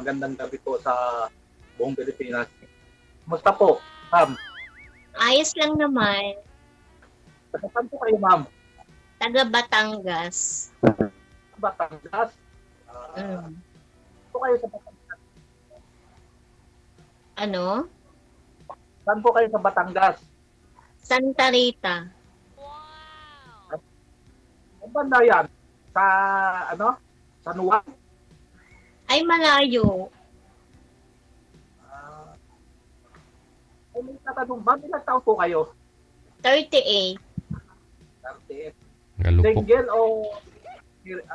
magandang gabi po sa buong Pilipinas. Kumusta po, ma'am? Ayos lang naman. Saan po kayo, ma'am? Taga Batangas. Batangas? Mm. Po kayo sa Batangas? Ano? Saan po kayo sa Batangas? Santa Rita. Ang banda yan? Sa, ano? San Juan? Ay, malayo. Ay, may tatanong, ma'am, ilang taon po kayo? 38. 38. Galo po. Single o,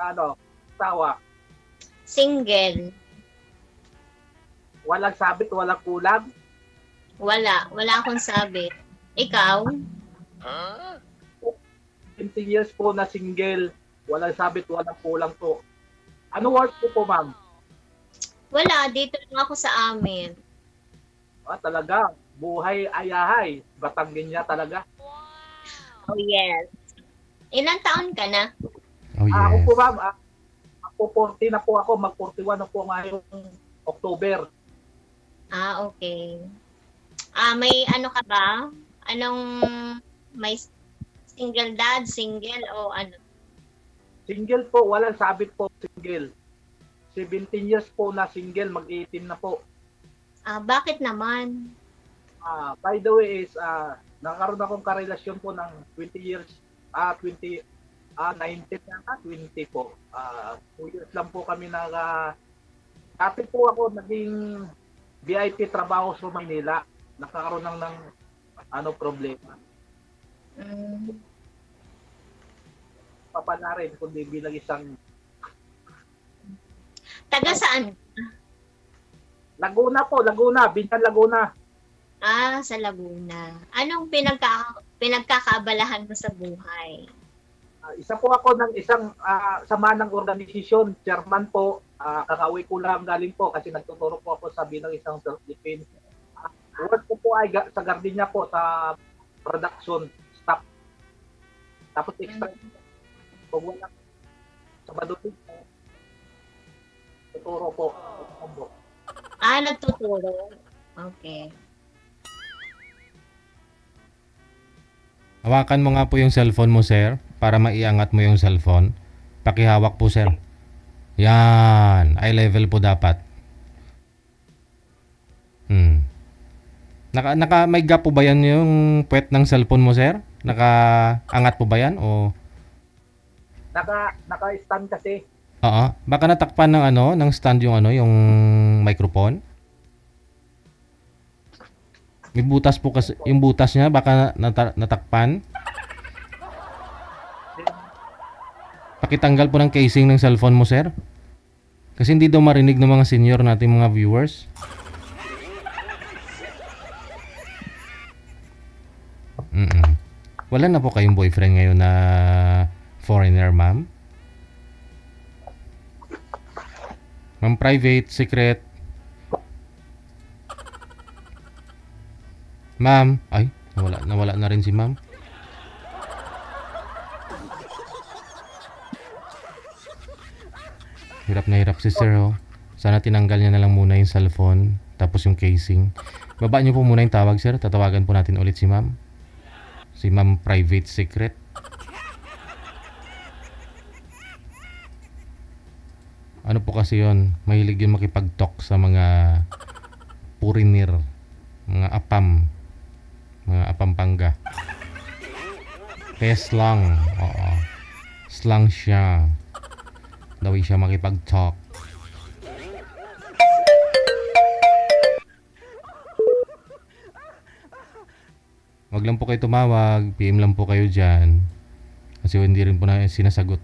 ano, tawa? Single. Walang sabit, walang kulang? Wala. Wala akong sabit. Ikaw? 20 years po na single, walang sabit, walang kulang po. Ano work po, ma'am? Wala. Dito lang ako sa amin. Talaga, buhay ayahay. Batanggenya talaga. Oh, yes. Ilang taon ka na? Oh, Ako yes. po, ma'am, ako 40 na po ako, mag-41 na po ngayong October. Okay. May ano ka ba? Anong may single dad, single o ano? Single po, walang sabit po, single. 17 years po na single, mag-18 na po. Bakit naman? By the way is, nakaroon akong karelasyon po ng 20 years, 19 na 20 po. 2 years lang po kami dati po ako naging VIP trabaho sa Manila. Nakakaroon ng problema. Papa na rin, kundi bilang isang Taga saan? Laguna po, Laguna, Bintan, Laguna. Sa Laguna. Anong pinagkakaabalahan mo sa buhay? Isa po ako ng isang sama ng organisasyon, chairman po. Kakauwi ko lang galing po kasi nagtuturo po ako sa bilang isang self-defense. Work ko po ay sa Gardenia po sa production staff. Tapos extra pag wala sa Badutin po, tuturo po. Nagtuturo. Okay. Hawakan mo nga po yung cellphone mo, sir, para maiangat mo yung cellphone. Pakihawak po, sir. Yan. Eye level po dapat. May gap po ba yan yung puwet ng cellphone mo, sir? Nakaangat po ba yan? O Naka-stand kasi. Oo. Baka natakpan ng stand yung microphone. May butas po kasi, yung butas niya baka natakpan. Pakitanggal po ng casing ng cellphone mo, sir. Kasi hindi daw marinig ng mga senior nating mga viewers. Wala na po kayong boyfriend ngayon na foreigner, ma'am? Ma'am, private, secret. Ma'am, ay, nawala na rin si ma'am. Hirap na hirap si sir, oh. Sana tinanggal niya na lang muna yung cellphone, tapos yung casing. Baba niyo po muna yung tawag, sir. Tatawagan po natin ulit si ma'am. Si ma'am private secret. Ano po kasi yon? Mahilig yun makipag-talk sa mga purinir, mga apam, mga apampanga. Kaya slang. Oo. Slang siya. Dawi siya makipag-talk. Wag lang po kayo tumawag. PM lang po kayo dyan. Kasi hindi rin po na sinasagot.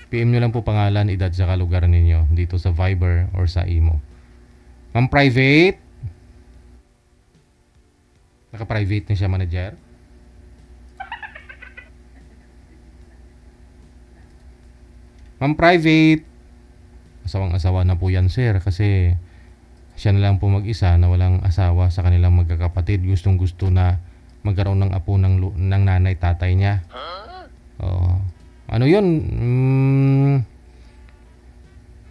PM nyo lang po pangalan, edad, saka lugar ninyo dito sa Viber or sa Imo. Ma'am, private? Naka-private na siya, manager? Ma'am, private? Asawang-asawa na po yan, sir, kasi siya na lang po mag-isa na walang asawa sa kanilang magkakapatid. Gustong-gusto na magkaroon ng apo ng nanay, tatay niya. Oo. Ano yun?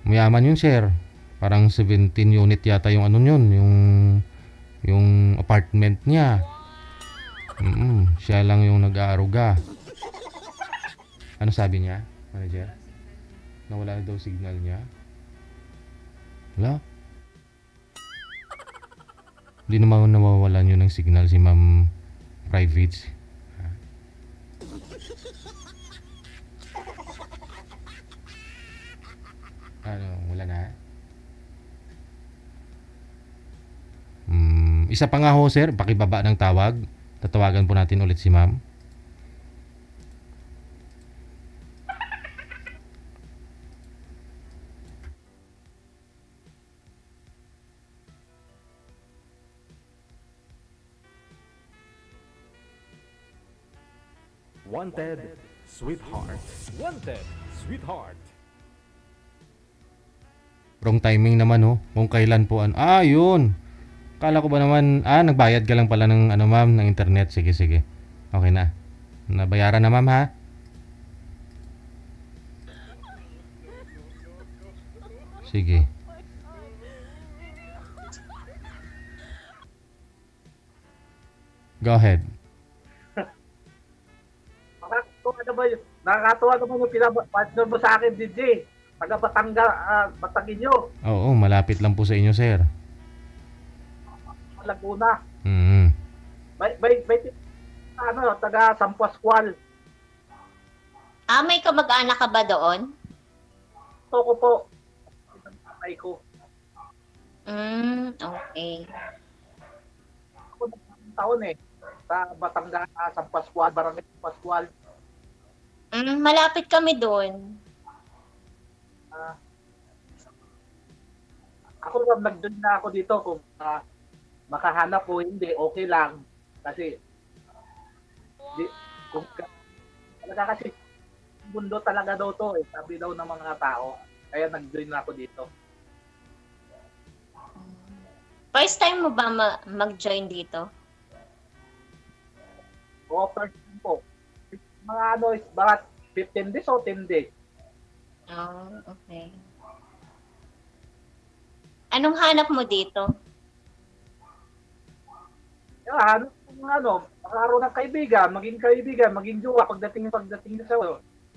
Mayaman yun, sir. Parang 17 unit yata yung ano yun, yung apartment niya. Siya lang yung nag-aaruga. Ano sabi niya, manager? Nawala na daw signal niya. Wala. Hindi naman nawawalan yun ng signal si Ma'am Private. Ano, wala na? Isa pa nga ho, sir, pakibaba ng tawag. Tatawagan po natin ulit si Ma'am. Wanted, sweetheart. Wanted, sweetheart. Wrong timing naman ho. Kung kailan po yun. Kala ko ba naman, nagbayad ka lang pala ng ano ma'am, ng internet. Sige, sige. Okay na. Nabayaran na ma'am ha. Sige. Go ahead. Nakakatuwa naman yung pinapatner mo sa akin, DJ. Taga Batanginyo. Oo, malapit lang po sa inyo, sir. Laguna. May taga San Pascual. May kamag-anak ka ba doon? Ito ko po. Ay ko. Okay. Ako taon sa Batangas, San Pascual, Barangay San Pascual. Malapit kami doon. Ako lang nag-join na ako dito kung makahanap o hindi, okay lang. Kasi kasi mundo talaga daw to sabi daw ng mga tao. Kaya nag-join na ako dito. First time mo ba mag-join dito? O, first time po. Mga barat 15 days o 10 days. Okay. Anong hanap mo dito? Yan, magkaroon ng kaibigan, maging jowa pagdating sa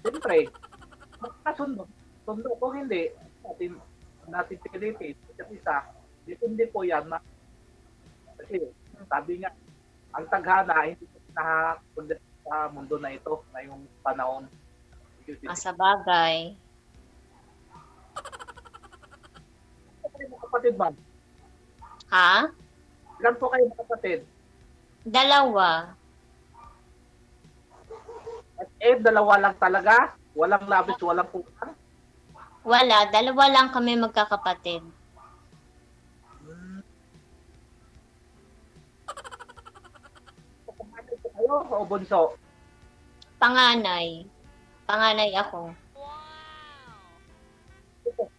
siyempre, magkasundo. Sundo kung hindi, natin pilitin. Isa, hindi po yan. Kasi, sabi nga, ang tadhana, hindi nakapunta sa mundo na ito, ngayong panahon. Sa bagay. Kapatid, ma'am? Ha? Ilan po kayo kapatid? 2. Dalawa lang talaga? Walang labis, walang kulang? Wala, 2 lang kami magkakapatid. Kapatid po kayo o bunso? Panganay. Panganay ako.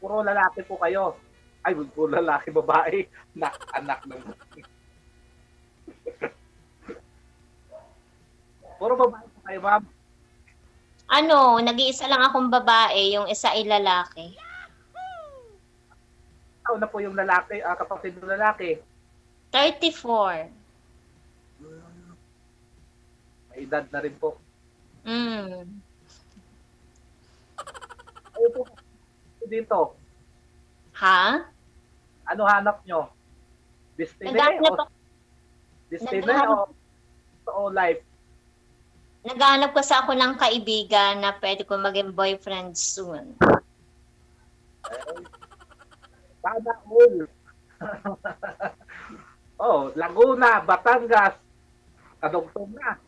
Puro lalaki po kayo. Ay, puro lalaki, babae. Anak ng puro babae po kayo, ma'am. Nag-iisa lang akong babae, yung isa ay lalaki. Ikaw na po yung lalaki, kapatid ng lalaki. 34. May edad na rin po. Kayo po dito. Ha? Ano hanap nyo? Destiny o life? Naghahanap kasi ako ng kaibigan na pwede ko maging boyfriend soon. Sana all. Laguna, Batangas, kadugtong na.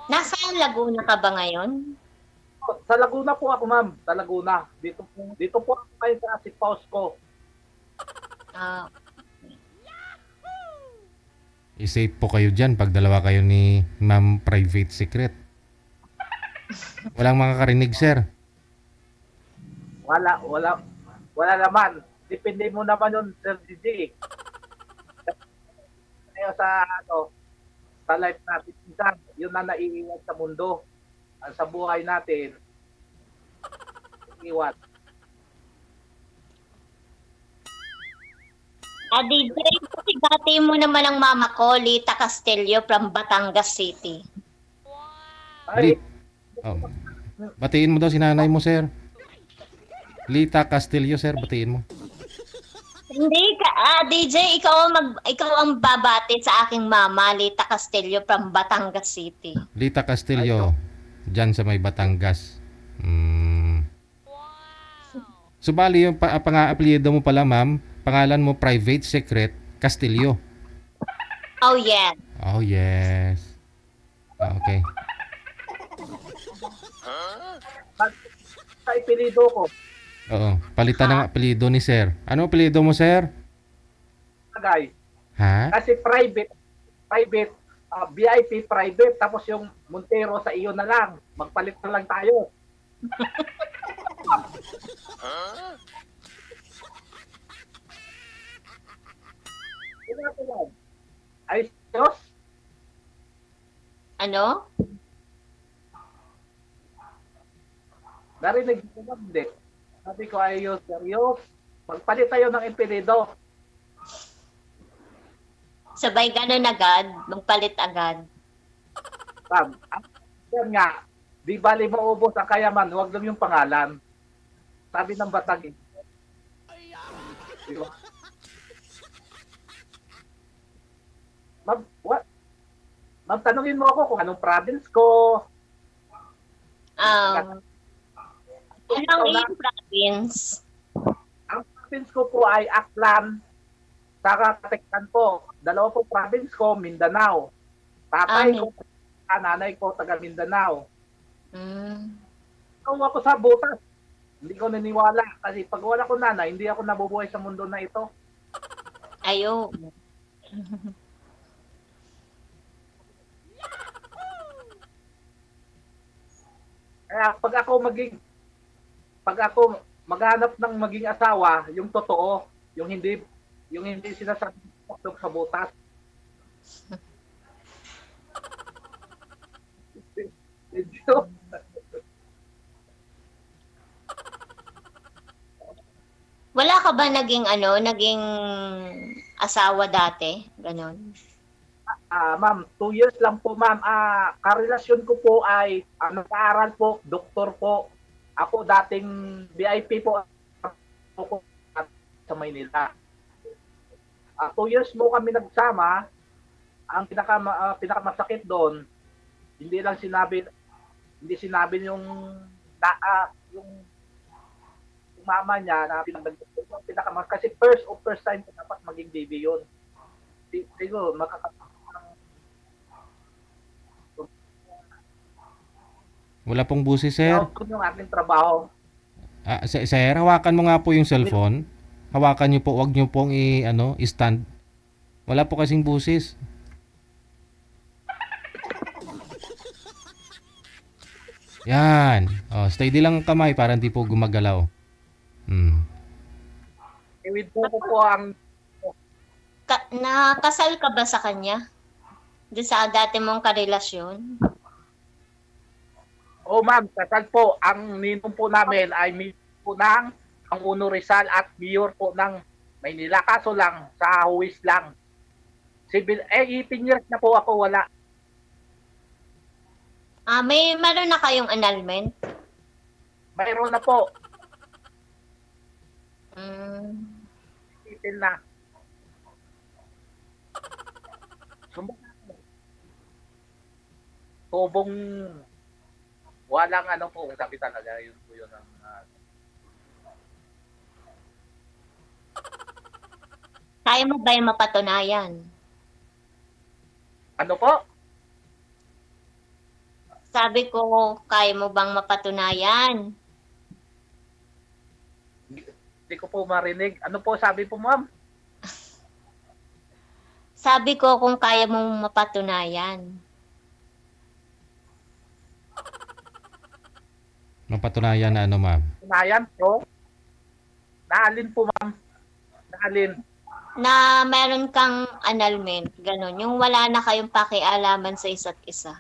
Nasaan Laguna ka ba ngayon? Sa Laguna po ako, ma'am. Sa Laguna. Dito po ako kayo sa Sipaus ko. I-safe po kayo dyan pag dalawa kayo ni Ma'am Private Secret. Walang makakarinig, sir. Wala naman. Depende mo naman yun, Sir DJ. Kayo sa life natin. Minsan, yun na naiiwan sa mundo. Sa buhay natin. Iwan. DJ, kasi dati mo naman ang mama ko, Lita Castillo from Batangas City. Ay, Oh. Batiin mo daw si nanay mo, sir. Lita Castillo, sir, batiin mo. Hindi ka, DJ, ikaw ang babati sa aking mama, Lita Castillo from Batangas City. Lita Castillo, dyan sa may Batangas. Subali yung pang-apelyido mo pala, ma'am, pangalan mo private secret Castillo. Oh, yeah. Oh, yes. Okay. sa ipilido ko. Oo, palitan ng apelyido ni sir. Ano apelyido mo, sir? Tagay. Ha? Kasi private, VIP private, tapos yung Montero sa iyo na lang. Magpalit na lang tayo. Ay, Diyos. Ano? Narinig ko ba? Hindi. Sabi ko, ayos, serious. Magpalit tayo ng impedido. Sabay ganun agad, magpalit agad. Yan nga, di bali maubos ang kayaman, huwag lang yung pangalan. Sabi ng Batang. Diba? Ma'am, tanungin mo ako kung anong province ko. Anong iyong province? Ang province ko po ay Aklan, saka Katekpan po. Dalawa po province ko, Mindanao. Tatay ko, nanay ko, taga Mindanao. Ako sa butas. Hindi ko naniwala. Kasi pag wala ko nanay, hindi ako nabubuhay sa mundo na ito. Ayo. Kaya pag ako maghanap ng maging asawa, yung totoo, yung hindi sinasabi sa butas. Medyo. Wala ka ba naging asawa dati? Ganon. Ma'am, 2 years lang po, ma'am. Karelasyon ko po ay nag-aaral po, doktor po. Ako dating VIP po sa Maynila. 2 years mo kami nagsama. Ang pinakamasakit doon, hindi sinabi yung mama niya na kasi first time ko dapat maging baby yun. Siguro Wala pong busi, sir. Yun yung aking trabaho. Sir, hawakan mo nga po yung cellphone. Hawakan niyo po, wag niyo pong i-stand. Wala po kasing busis. Yan. Steady lang ang kamay para hindi po gumagalaw. Iwid po ang Nakasal ka ba sa kanya? Doon sa dati mong karelasyon? ma'am, kasal po. Ang ninong po namin ay mayor po ng ang Uno Rizal at mayor po ng Maynila. Kaso lang, sa huwis lang. 18 years na po ako wala. Meron na kayong annulment? Mayroon na po. Itil na. Tubong walang po, sabi talaga, yun po yun ang Kaya mo ba yung mapatunayan? ano po? Sabi ko, kaya mo bang mapatunayan? Hindi ko po marinig. Ano po sabi po, ma'am? Sabi ko kung kaya mong mapatunayan. Mapatunayan na ma'am? Patunayan po. Naalin po, ma'am. Naalin. na meron kang annulment, ganun. Yung wala na kayong pakialaman sa isa't isa.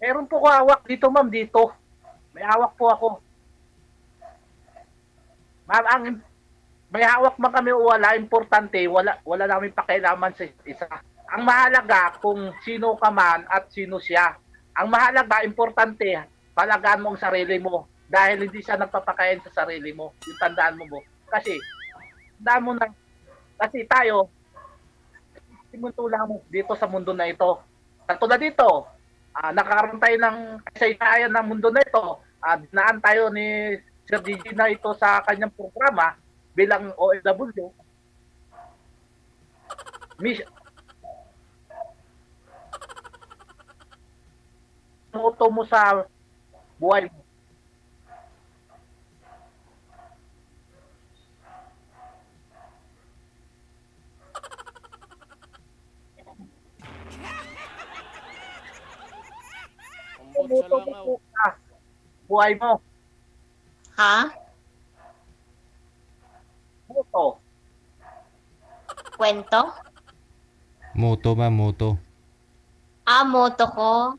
Meron po ko hawak dito, ma'am, dito. May hawak po ako. Ma'am, may hawak man kami o wala, importante, wala namin pakialaman sa isa. Ang mahalaga kung sino ka man at sino siya. Ang mahalaga, importante, palagaan mo ang sarili mo dahil hindi siya nagpapakain sa sarili mo. Yung tandaan mo. Kasi, tandaan mo na, kasi tayo, lang dito sa mundo na ito. Katulad dito, nakaroon tayo ng kasaysayan ng mundo na ito. Dinaan tayo ni Sir Gigi na ito sa kanyang programa bilang OFW. Moto mo sa buhay mo. Moto mo sa buhay mo. Ha? Moto. Kwento? Moto ba, moto? Moto ko,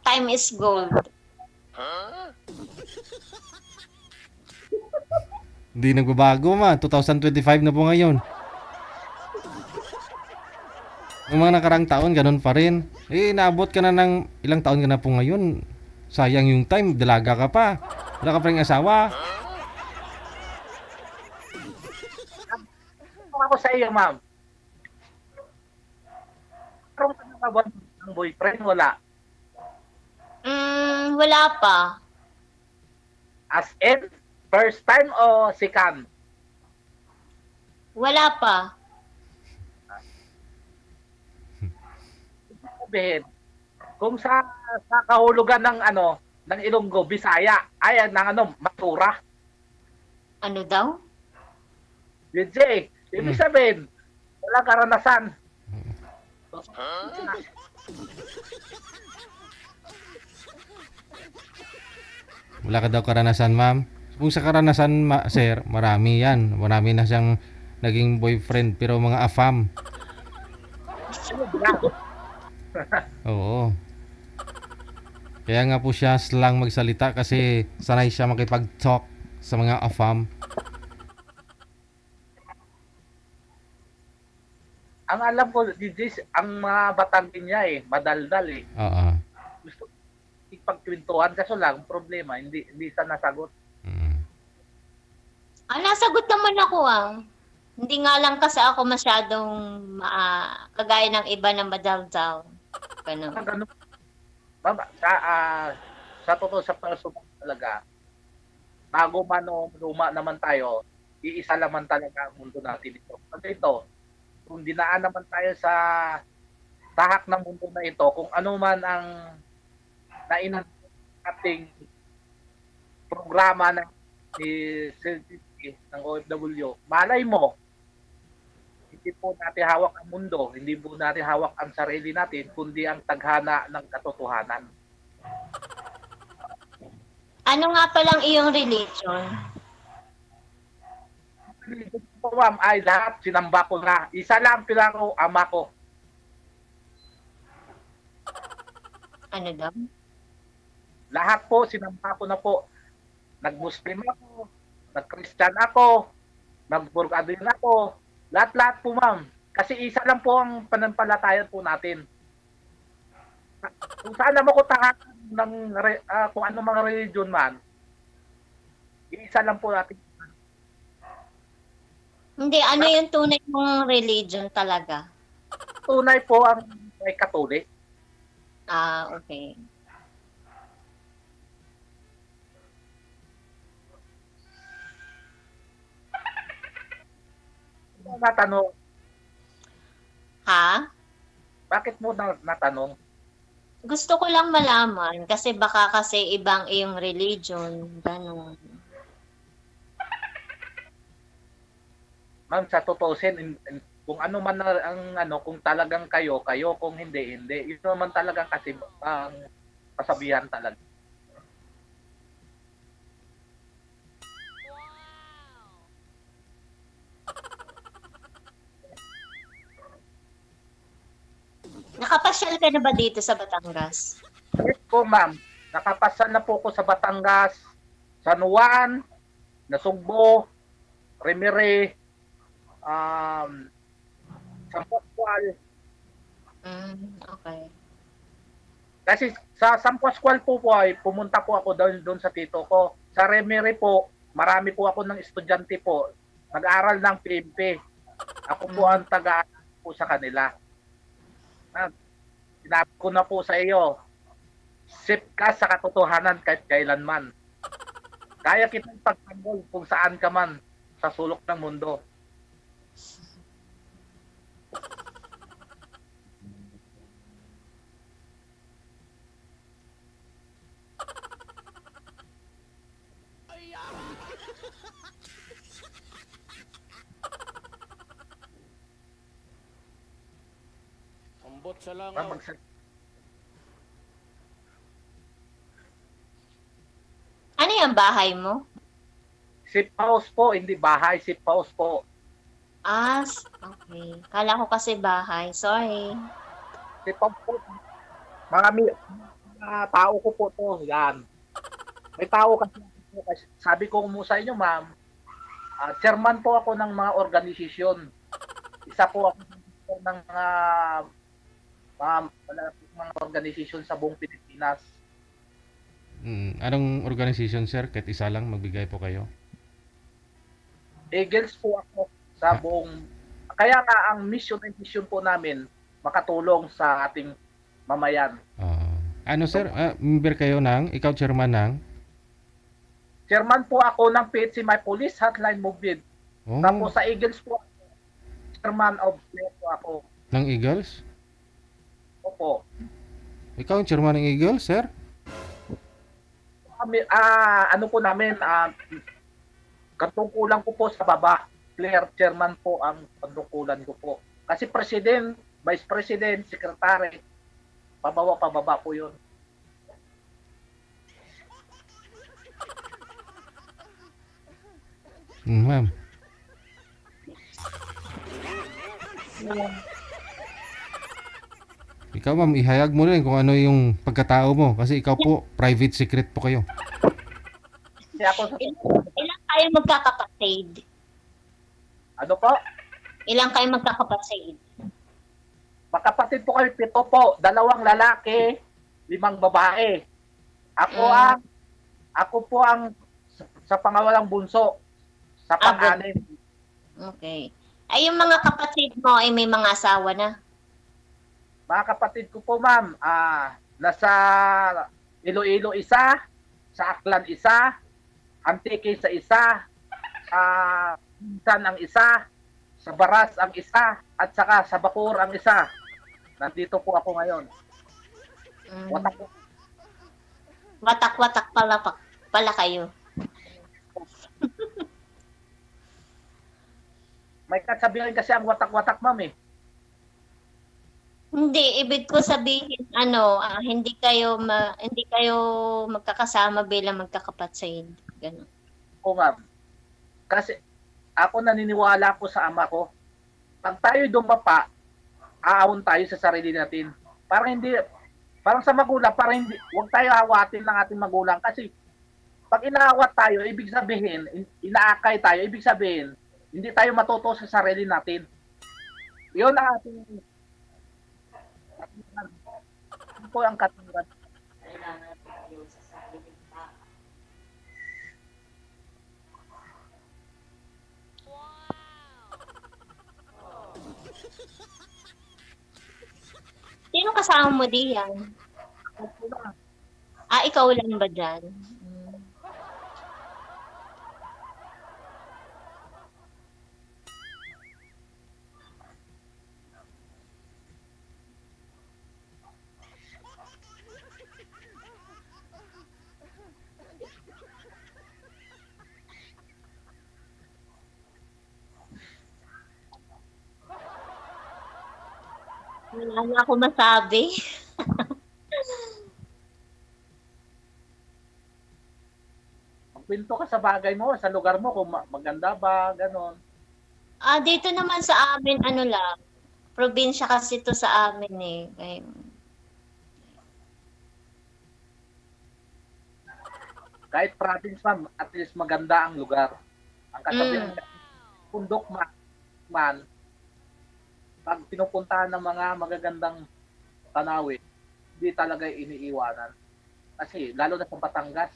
time is gold. Hindi nagbabago ma. 2025 na po ngayon. Yung mga nakarang taon, ganun pa rin. Naabot ka na ng ilang taon ka na po ngayon. Sayang yung time, dalaga ka pa. Wala ka pa rin asawa. Kung ako sa iyo, ma'am. Karoon ka na ba ng boyfriend? Wala. Wala pa. As in, first time o second? Wala pa. Sabihin, kung sa kahulugan ng ng Ilonggo, Bisaya, ay ng Matura. Ano daw? DJ, ibig sabihin, wala karanasan. Wala ka daw karanasan, ma'am. Kung sa karanasan, sir, marami yan. Marami na siyang naging boyfriend, pero mga afam. Oo. Kaya nga po siya slang magsalita kasi sanay siya makipag-talk sa mga afam. Ang alam ko, DJ, ang mga Batangin niya madaldal Oo. Gusto ipagkwentuhan kaso lang problema, hindi sa nasagot. Nasagot naman ako Hindi nga lang kasi ako masyadong kagaya ng iba na madaldal. Ganun. Sa totoo sa personal talaga, bago man o luma naman tayo, iisa naman talaga ang mundo natin ito. Kasi ito, kung dinaan naman tayo sa tahak ng mundo na ito, kung ano man ang nainan ating programa ng ng OFW, malay mo, hindi po natin hawak ang mundo, hindi po natin hawak ang sarili natin, kundi ang tadhana ng katotohanan. Ano nga palang iyong religion? Po, ma'am, ay lahat sinamba ko na. Isa lang pila ko, ama ko. Ano daw? Lahat po, sinamba ko na po. Nag-Muslim ako, nag-Christian ako, nag-Burgadin ako. Lahat-lahat po, ma'am. Kasi isa lang po ang pananampalataya po natin. Kung saan naman ko tahakan ng kung ano mga religion man, isa lang po natin. Hindi, ano yung tunay mong religion talaga? Tunay po ang may Katolik. Okay. Natanong, Ha? bakit mo natanong? Gusto ko lang malaman kasi baka kasi ibang iyong religion. Ganun. Ma'am, sa totoo kung ano man ang kung talagang kayo, kung hindi. Ito naman talaga kasi ang pasabihan talaga. Nakapasyal ka na ba dito sa Batangas? Yes po, ma'am. Nakapasal na po ako sa Batangas, San Juan, Nasugbo, Remire, San Pascual. Okay. Kasi sa San Pascual po ay pumunta po ako doon sa tito ko. Sa Remire po, marami po ako ng estudyante po. Nag-aral ng PMP. Ako po ang taga po sa kanila. Sinabi ko na po sa iyo, safe ka sa katotohanan kahit kailanman. Kaya kitang pagtanggol kung saan ka man sa sulok ng mundo. Ambot sa langaw. Ano yung bahay mo? Safe house po, hindi bahay, safe house po. Okay. Kala ko kasi bahay. Sorry. Safe house po. Marami tao ko po to, yan. May tao kasi, sabi ko mo sa inyo, ma'am, chairman po ako ng mga organisasyon. Isa po ako ng mga organisasyon sa buong Pilipinas. Anong organization, sir? Kahit isa lang, magbigay po kayo. Eagles po ako sa buong... Kaya nga, ang mission po namin, makatulong sa ating mamayan. Ano, sir? Member kayo ng... Ikaw, chairman ng... Chairman po ako ng PHC My Police Hotline Movement. Oh, Tapos sa Eagles po, chairman of player po ako. ng Eagles? Opo. Ikaw ang chairman ng Eagles, sir? Ano po namin, katungkulan ko po sa baba. Player chairman po ang katungkulan ko po. Kasi president, vice president, secretary, pababa po yun. Ma'am. Ikaw, ma'am, ihayag mo rin kung ano yung pagkatao mo. Kasi ikaw po, private secret po kayo. Kasi ako sa... Ilang kayo magkakapatid? Ano po? Ilang kayo magkakapatid? Magkapatid po kayo, 7 po. 2 lalaki, 5 babae. Ako po ang sa pangawalang bunso. Sa pang-anim. Okay. Ay, yung mga kapatid mo ay may mga asawa na? Mga kapatid ko po, ma'am, nasa Iloilo isa, sa Aklan isa, Antique sa isa, Minsan ang isa, sa Baras ang isa, at saka sa Bacoor ang isa. Nandito po ako ngayon. Watak-watak pala kayo. May kasabihan kasi ang watak-watak, ma'am eh. Hindi, ibig ko sabihin hindi kayo magkakasama bilang magkakapatid. Ganun. O ma'am. Kasi ako naniniwala po sa ama ko. Pag tayo dumapa, aawon tayo sa sarili natin. Parang sa magulang, huwag tayo awatin ng ating magulang kasi pag inaawat tayo, ibig sabihin, inaakay tayo, ibig sabihin, hindi tayo matuto sa sarili natin. Yun ang ating po ang katuran. Sino kasama mo diyan? Ikaw lang ba dyan? Wala na ako masabi. Magpinto ka sa bagay mo, sa lugar mo, kung maganda ba, ganon. Dito naman sa amin, Probinsya kasi to sa amin eh. Kahit province ma'am, at least maganda ang lugar. Ang kasabihan, bundok man, pag pinupuntahan ng mga magagandang tanawin, hindi talaga iniiwanan. Kasi lalo na sa Batangas,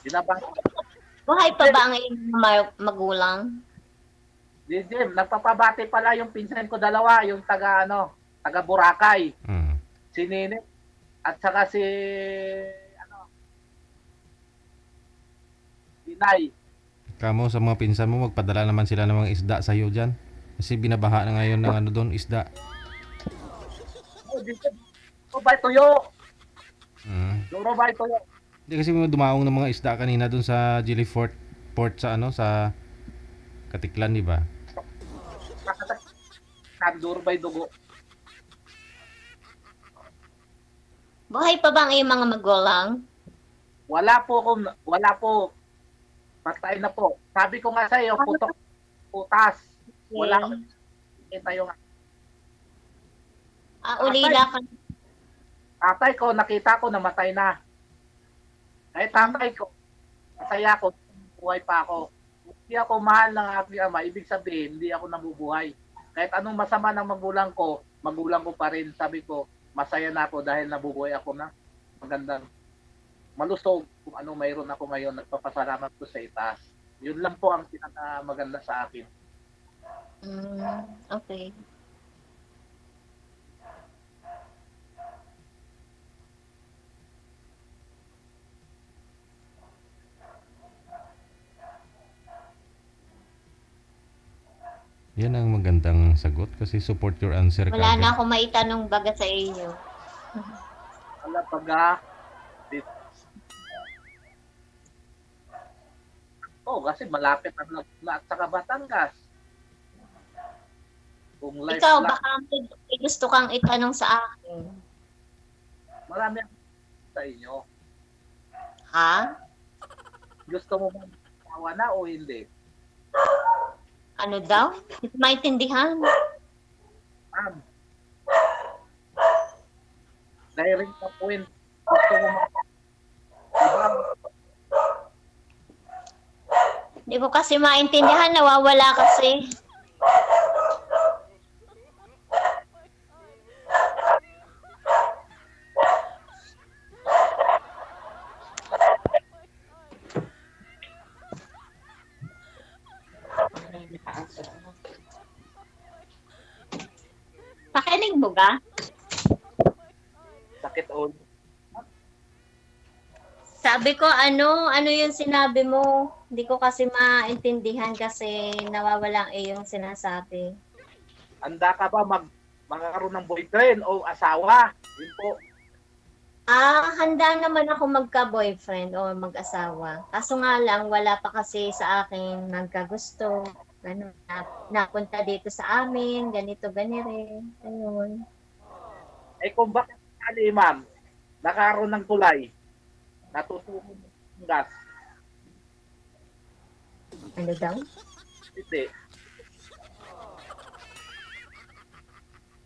ginabang. Buhay pa ba ang iyong magulang? Jim, nagpapabati pala yung pinsan ko dalawa, yung taga Boracay. Si Nene at saka si Nay. Kamo sa mga pinsan mo, magpadala naman sila ng mga isda sa iyo diyan. Kasi binabaha na ngayon ng doon, isda. Oh, ba tuyo? Duro ba tuyo? Hindi kasi may dumaong ng mga isda kanina doon sa Gili Port sa sa Katiklan, di ba? Nanduro ba dugo? Buhay pa ba ang iyong mga magulang? Wala po. Patay na po. Sabi ko nga sa iyo, putas. Wala. Kita yung Ulila ka. tatay ko, nakita ko namatay na. Kahit tatay ko, masaya ako, buhay pa ako. Hindi ako mahal ng aking ama, ibig sabihin, hindi ako nabubuhay. Kahit anong masama ng magulang ko pa rin. Sabi ko, masaya na ako dahil nabubuhay ako na magandang malusog kung ano mayroon ako ngayon. Nagpapasalamat ko sa itaas. Yun lang po ang pinakamaganda sa akin. Okay. Yan ang magandang sagot kasi support your answer ka. Wala na ako maitanong baga sa inyo. Wala paga. Kasi malapit ang at saka Batangas. Kung life Ikaw, lang, baka may gusto kang itanong sa akin. marami ang sa inyo. Ha? Gusto mo ba awa na o hindi? Ano daw? Hindi ko maintindihan. Ma'am. Direct na point. Gusto mo ibang Hindi ko kasi maintindihan. Nawawala kasi. Pakinig mo ba? sakit ulo. Sabi ko, ano yung sinabi mo? Hindi ko kasi maintindihan kasi nawawala ang iyong sinasabi. Handa ka ba magkakaroon ng boyfriend o asawa? Yun po. Handa naman ako magka-boyfriend o mag-asawa. Kaso nga lang, wala pa kasi sa akin nagkagusto. Ganun, napunta dito sa amin, ganito, ganire. Ayun. Kung bakit ali, ma'am, nakaroon ng tulay, natutunan ng gas. Ano daw? Hindi.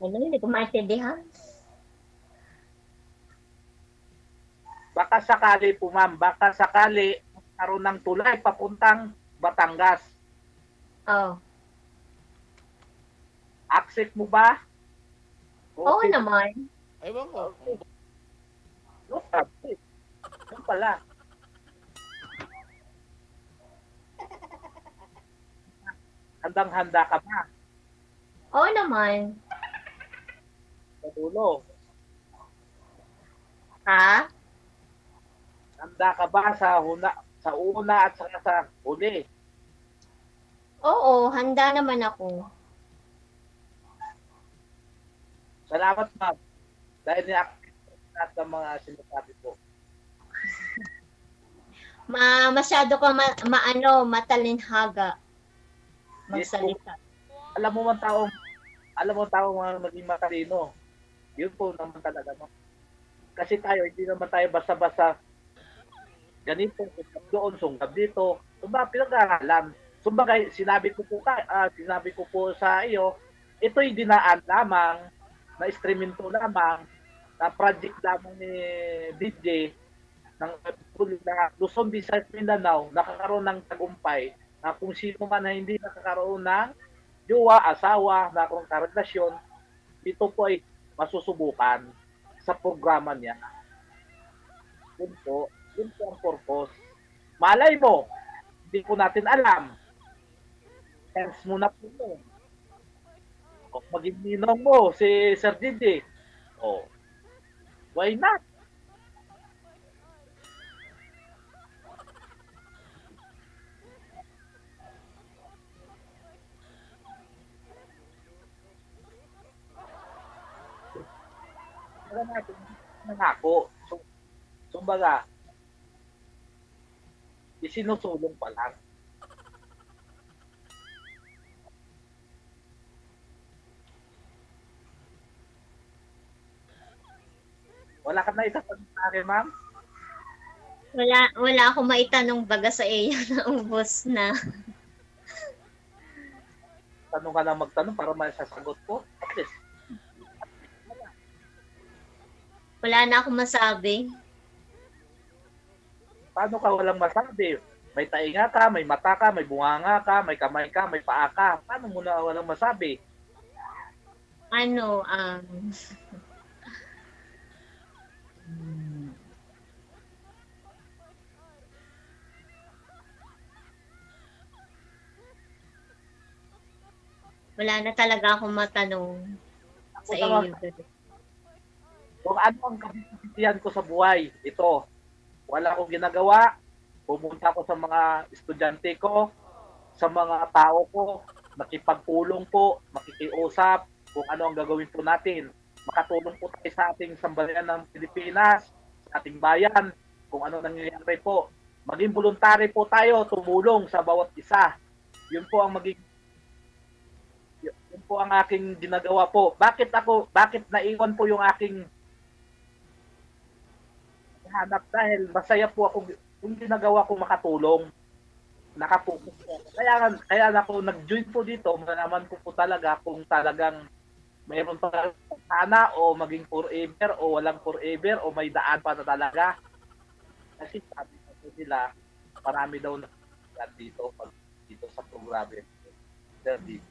Hindi ko maintindihan. Baka sakali po, ma'am, baka sakali nakaroon ng tulay papuntang Batangas. Oh. Accept mo ba? Oo naman. Ewan ko. No, sabi. Yun pala. Handang-handa ka ba? Oo naman. Sa dulo. Ha? Handa ka ba sa una at saka sa huli? Oo, handa naman ako. Salamat, ma'am. Dahil ni-accept lahat ng mga sinasabi ko. Masyado ka matalinhaga. Magsalita. Alam mo taong mga maging matalino. Yun po naman talaga, no? Kasi tayo, hindi naman tayo basta-basta ganito, sunggab doon, sunggab dito. Sumba, pinag-aaralan. Sumba, sinabi ko po sa iyo, ito'y dinaan lamang, na instrumento lamang, na project lamang ni DJ, ng Luzon, Visayas, Mindanao, nakakaroon ng tagumpay, na kung sino man na hindi nakakaroon ng jowa, asawa, na kung karelasyon, ito po ay masusubukan sa programa niya. Yun po ang purpose. Malay mo, hindi po natin alam. Hence muna po mo. O, maging ninong mo, si Sir Didi. O, why not? Wala natin nangako. So baga, isinusulong pa lang. Wala ka na itatanong sa akin, ma'am? Wala akong maitanong baga sa iyo na ubos na. Tanong ka na magtanong para masasagot ko. At least, Wala na akong masabi. paano ka walang masabi? May tainga ka, may mata ka, may bunganga ka, may kamay ka, may paa ka. Paano mo na walang masabi? Ano, wala na talaga akong matanong sa iyo. Kung ano ang kabisitihan ko sa buhay, ito, wala akong ginagawa, pumunta ako sa mga estudyante ko, sa mga tao ko, makipagpulong po, makikiusap, kung ano ang gagawin po natin. Makatulong po tayo sa ating sambayan ng Pilipinas, sa ating bayan, kung ano nangyayari po. Maging voluntary po tayo, tumulong sa bawat isa. Yun po ang yun po ang aking ginagawa po. Bakit naiwan po yung aking hanap? Dahil masaya po ako yung ginagawa ko makatulong. Nakapokus po. Kaya na po nag-join po dito, malaman ko po talaga kung talagang mayroon pa sana o maging forever o walang forever o may daan pa na talaga. Kasi sabi po nila, marami daw na dito sa programa. Dito.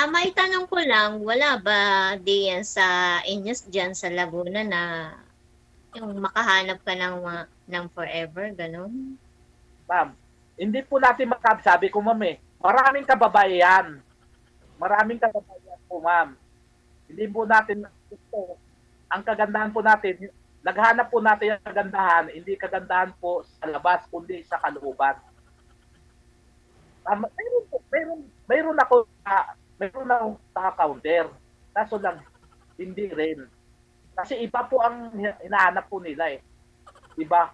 May tanong ko lang, wala ba diyan sa inyo dyan sa Laguna na yung makahanap ka ng forever, ganun? Ma'am, hindi po natin sabi ko, ma'am, maraming kababaihan. Maraming kababaihan po, ma'am. Hindi po natin gusto. Ang kagandahan po natin, naghanap po natin ang kagandahan, hindi kagandahan po sa labas, kundi sa kalooban. Mayroon akong counter. Kaso lang, hindi rin. Kasi iba po ang hinahanap po nila eh. Iba.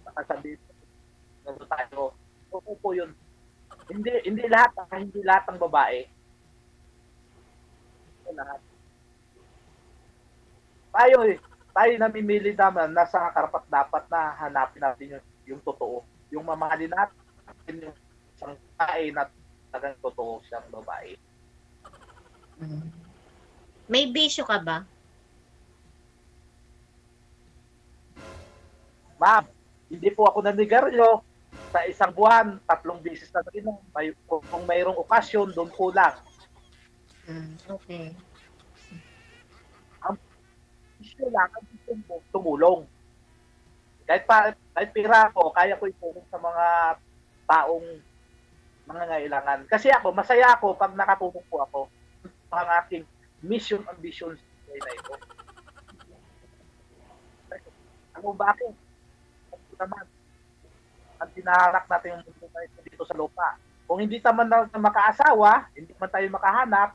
Nakasabi tayo. Oo po yun. Hindi lahat ng babae. Lahat. Tayo namimili naman nasa karapat dapat na hanapin natin yung totoo. Yung mamahalin natin yung isang babae na talagang totoo siyang babae. May bisyo ka ba? Ma'am, hindi po ako nanigaryo. Sa isang buwan, 3 beses na inom. Kung mayroong okasyon, doon po lang. Okay. Ang issue lang, ang gusto mo, tumulong. Kahit pira ko, kaya ko itulong sa mga taong mga ngailangan. Kasi masaya ako pag nakatulong po ako. Ang aking mission and vision sa na ito. Ano bakit? Ito naman. Ang tinaharak natin yung mundo tayo dito sa lupa. Kung hindi naman na makaasawa, hindi man tayo makahanap,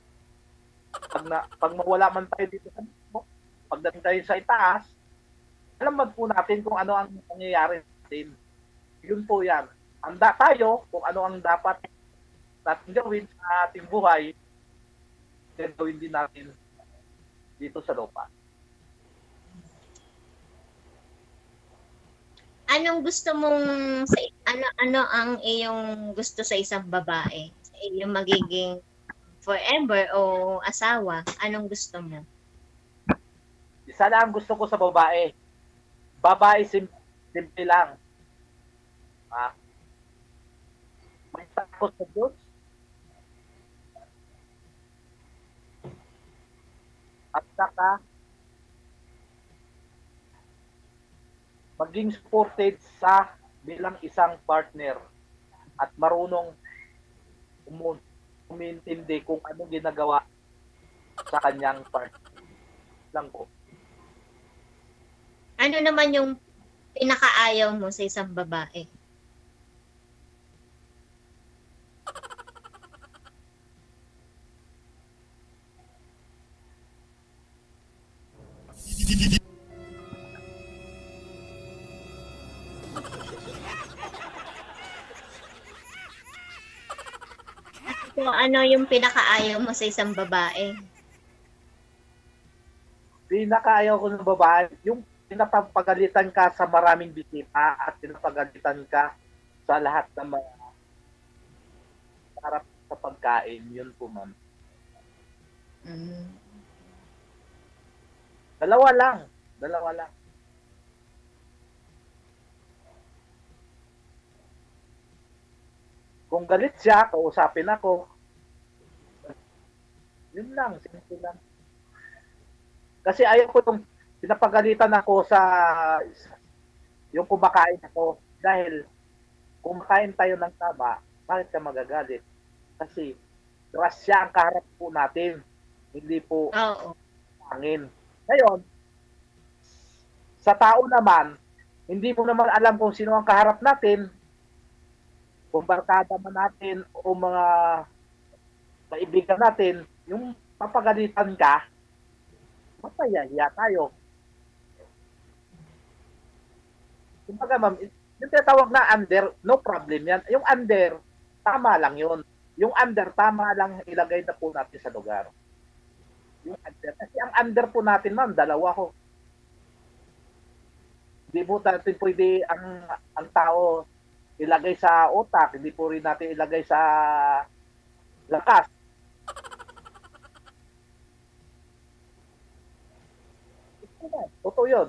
pag mawala man tayo dito sa mundo, pagdating tayo sa itaas, alam man po natin kung ano ang nangyayari natin. Yun po yan. Handa tayo kung ano ang dapat natin gawin sa ating buhay, gawin din natin dito sa lupa. Anong gusto mong ano ang iyong gusto sa isang babae? Yung magiging forever o asawa? Anong gusto mo? Isa lang ang gusto ko sa babae. Babae simple lang. Ah, may takot sa Diyos. At saka maging supported sa bilang isang partner at marunong umintindi kung ano ginagawa sa kanyang partner lang po. Ano naman yung pinakaayaw mo sa isang babae? So, ano yung pinakaayaw mo sa isang babae? Pinakaayaw ko ng babae, yung pinapagalitan ka sa maraming bisita at pinapagalitan ka sa lahat ng mga harap sa pagkain. Yun po, ma'am. Mm. Dalawa lang. Dalawa lang. Kung galit siya, kausapin ako. Yun lang, simple lang. Kasi ayaw ko yung pinapagalitan ako sa yung kumakain ako. Dahil kumakain tayo ng tama, bakit ka magagalit? Kasi grasya ang kaharap po natin. Hindi po Oo. hangin. Ngayon, sa tao naman, hindi mo naman alam kung sino ang kaharap natin, kung barkada man natin o mga kaibigan natin, yung papagalitan ka, mapayahiya tayo. Kumbaga ma'am, yung tinatawag na under, no problem yan. Yung under, tama lang yun. Yung under, tama lang ilagay na po natin sa lugar. Yung under. Kasi ang under po natin ma'am, dalawa ho. Hindi po natin pwede ang tao ilagay sa utak, hindi po rin natin ilagay sa lakas. Totoo yun.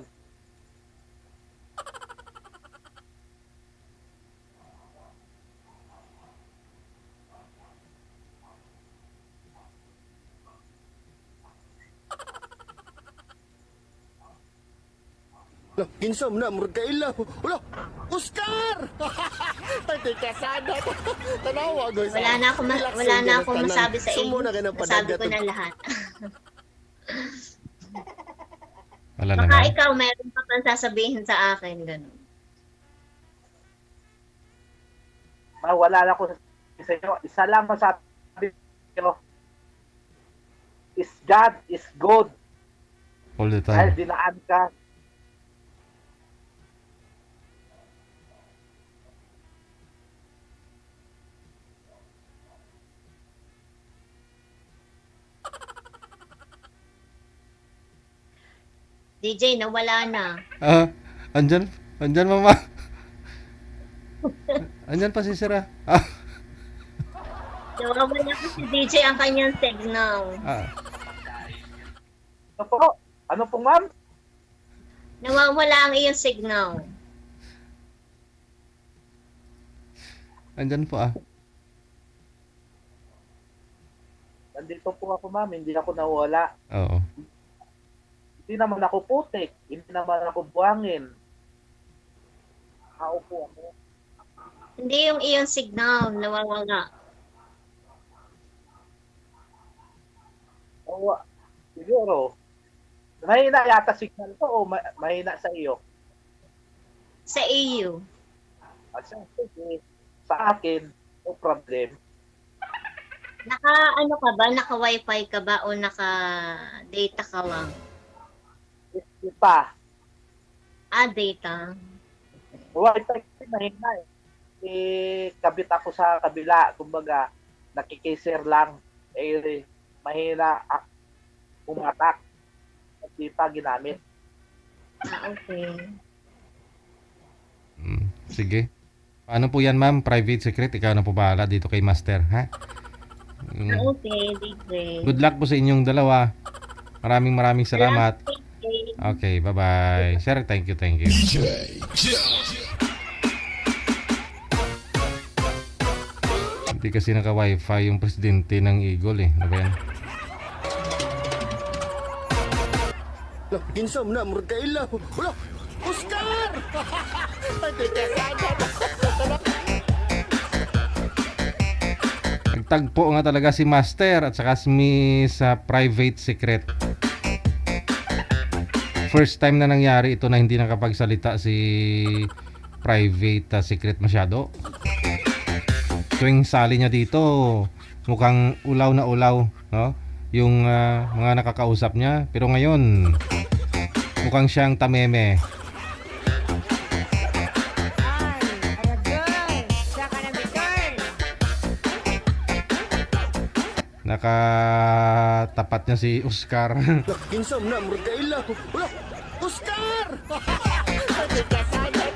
Lah, kinsa man na murag kaila. Wala, Oscar! Tay kasada. Tanawa guys. Wala na ako masabi sa iyo. Sumo na ka ng Nasabi ko padagat. na lahat. Wala Baka naman. ikaw meron pa pang sasabihin sa akin ganun. Wala na ko sa inyo. Isa lang masabi ko, is God is good. All the Dahil time. dinaan ka. DJ, nawala na. Ah, andyan mama. Andyan pa si Sira. Ah, Nawawala ko si DJ ang kanyang signal. Ano po? Ano po ma'am? Nawawala ang iyong signal. andyan po ah. Nandito po ako ma'am, hindi ako nawala. Oo. Hindi naman ako putik, hindi naman ako buhangin. Nakaupo ako. Hindi yung iyong signal, nawawala. Oo, siguro. Mahina yata signal ko o mahina sa iyo? Sa iyo. Sige, sa akin, no problem. Naka-ano ka ba? Naka-wifi ka ba o naka-data ka lang? Ipa, Data. wifi kasi mahina eh. Kabit ako sa kabila, kumbaga, nakikiser lang. Mahina umatak. At di pa ginamit. Okay. Sige. Paano po yan, ma'am? Private secret? Ikaw na po bahala dito kay Master, ha? Okay, libre. Good luck po sa inyong dalawa. Maraming salamat. Okay, bye-bye. Sir, thank you. Hindi kasi naka-wifi yung presidente ng Eagle, eh. Ano ba yan? Lah, kinsa man na murag kaila. Wala, Oscar! Tay kasada. Nagtagpo nga talaga si Master at saka si Miss Private Secret. First time na nangyari ito na hindi nakapagsalita si Private Secret masyado. Tuwing sali niya dito, mukhang ulaw na ulaw, no? Yung mga nakakausap niya. Pero ngayon, mukhang siyang tameme. Nakatapat niya si Oscar. Lah, kinsa man na murag kaila. Wala, Oscar! Tay kasada.